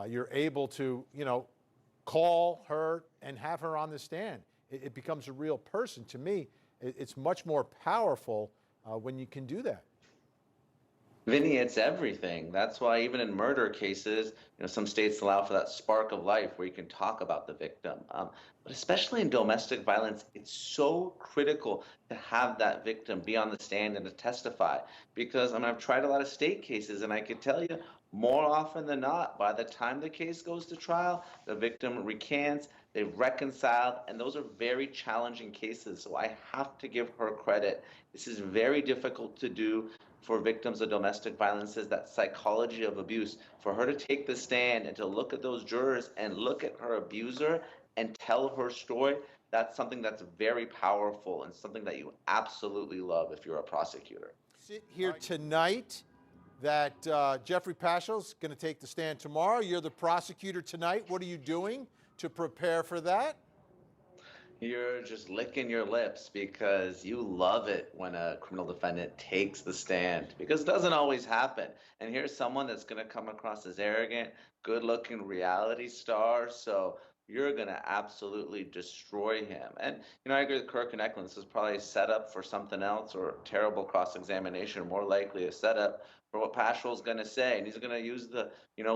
you're able to, call her and have her on the stand. It becomes a real person. To me, it's much more powerful when you can do that. Vinny, it's everything. That's why even in murder cases, some states allow for that spark of life where you can talk about the victim. But especially in domestic violence, it's so critical to have that victim be on the stand and to testify. Because I've tried a lot of state cases, and I can tell you, more often than not, by the time the case goes to trial, the victim recants, they've reconciled, and those are very challenging cases. So I have to give her credit. This is very difficult to do for victims of domestic violence, is that psychology of abuse. For her to take the stand and to look at those jurors and look at her abuser and tell her story, that's something that's very powerful and something that you absolutely love if you're a prosecutor. Sit here tonight that Jeffrey Paschal's going to take the stand tomorrow. You're the prosecutor tonight. What are you doing to prepare for that? You're just licking your lips because you love it when a criminal defendant takes the stand, because it doesn't always happen. And here's someone that's going to come across as arrogant, good-looking reality star. So you're going to absolutely destroy him. And, I agree with Kirk and Eklund. This is probably set up for something else, or terrible cross-examination, more likely a setup for what Paschal's going to say. And he's going to use the,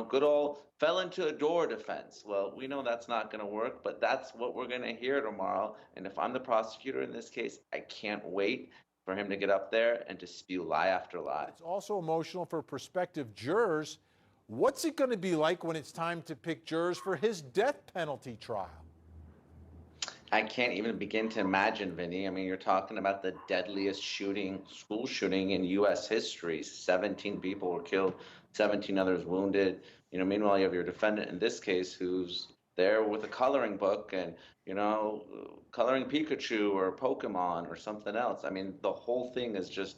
good old fell into a door defense. Well, we know that's not going to work, but that's what we're going to hear tomorrow. And if I'm the prosecutor in this case, I can't wait for him to get up there and to spew lie after lie. It's also emotional for prospective jurors. What's it going to be like when it's time to pick jurors for his death penalty trial? I can't even begin to imagine, Vinny. You're talking about the deadliest school shooting in U.S. history. 17 people were killed, 17 others wounded. Meanwhile, you have your defendant in this case who's there with a coloring book and, coloring Pikachu or Pokemon or something else. The whole thing is just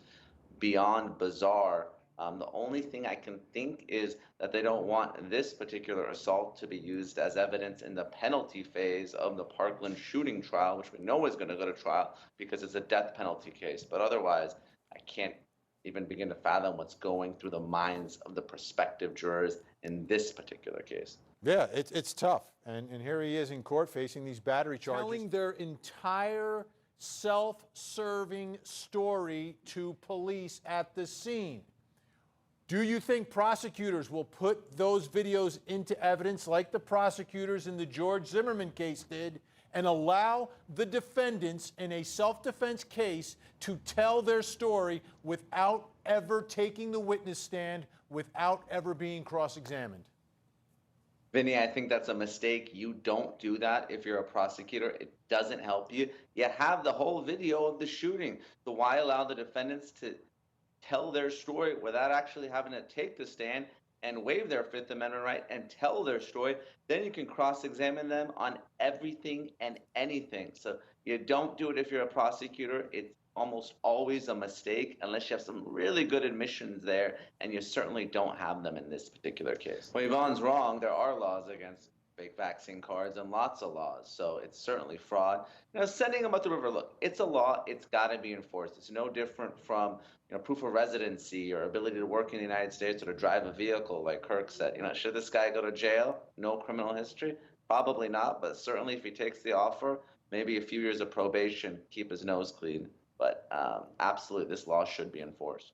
beyond bizarre. The only thing I can think is that they don't want this particular assault to be used as evidence in the penalty phase of the Parkland shooting trial, which we know is going to go to trial because it's a death penalty case. But otherwise, I can't even begin to fathom what's going through the minds of the prospective jurors in this particular case. Yeah, it's tough. And here he is in court facing these battery charges. Telling their entire self-serving story to police at the scene. Do you think prosecutors will put those videos into evidence like the prosecutors in the George Zimmerman case did and allow the defendants in a self-defense case to tell their story without ever taking the witness stand, without ever being cross-examined? Vinny, I think that's a mistake. You don't do that if you're a prosecutor. It doesn't help you. You have the whole video of the shooting. So why allow the defendants to tell their story without actually having to take the stand and waive their Fifth Amendment right and tell their story? Then you can cross-examine them on everything and anything. So you don't do it if you're a prosecutor. It's almost always a mistake unless you have some really good admissions there, and you certainly don't have them in this particular case. Well, Yvonne's wrong. There are laws against fake vaccine cards and lots of laws, so it's certainly fraud. Sending them up the river, look, it's a law. It's got to be enforced. It's no different from proof of residency or ability to work in the United States or to drive a vehicle, like Kirk said. Should this guy go to jail? No criminal history? Probably not, but certainly if he takes the offer, maybe a few years of probation, keep his nose clean. But absolutely, this law should be enforced.